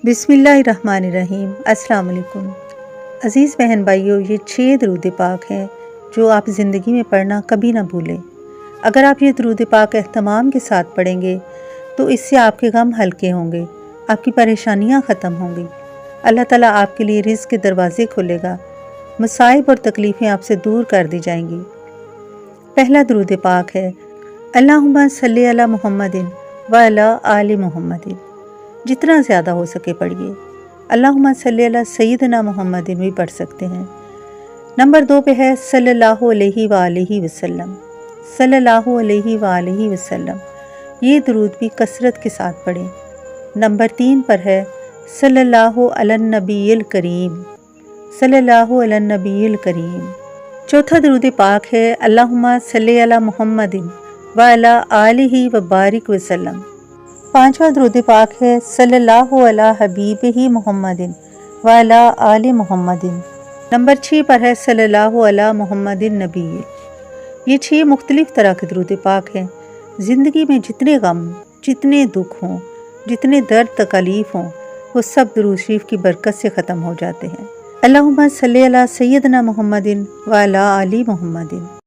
بسم اللہ الرحمن الرحیم۔ السلام علیکم عزیز بہن بھائیوں، یہ 6 درود پاک ہیں جو آپ زندگی میں پڑھنا کبھی نہ بھولیں۔ اگر آپ یہ درود پاک اہتمام کے ساتھ پڑھیں گے تو اس سے آپ کے غم ہلکے ہوں گے، آپ کی پریشانیاں ختم ہوں گی، اللہ تعالیٰ آپ کے لیے رزق کے دروازے کھولے گا، مصائب اور تکلیفیں آپ سے دور کر دی جائیں گی۔ پہلا درود پاک ہے اللہم صلی علی محمد و علی آل محمد۔ جتنا زیادہ ہو سکے پڑھیے۔ اللہم صلی علی سیدنا محمد بھی پڑھ سکتے ہیں۔ نمبر 2 پہ ہے صلی اللہ علیہ وآلہ وسلم۔ صلی اللہ علیہ وآلہ وسلم، یہ درود بھی کثرت کے ساتھ پڑھیں۔ نمبر 3 پر ہے صلی اللہ علی النبی الکریم۔ صلی اللہ علی النبی الکریم۔ چوتھا درود پاک ہے اللہم صلی علی محمد وعلی آلہ وبارک وسلم۔ پانچواں درود پاک ہے صلی اللہ علی حبیبہ محمد وعلی آل محمد۔ نمبر 6 پر ہے صلی اللہ علی محمد النبی۔ یہ 6 مختلف طرح کے درود پاک ہیں۔ زندگی میں جتنے غم، جتنے دکھ ہوں، جتنے درد تکلیف ہوں، وہ سب درود شریف کی برکت سے ختم ہو جاتے ہیں۔ اللہم صلی علی سیدنا محمد وعلی آل محمد۔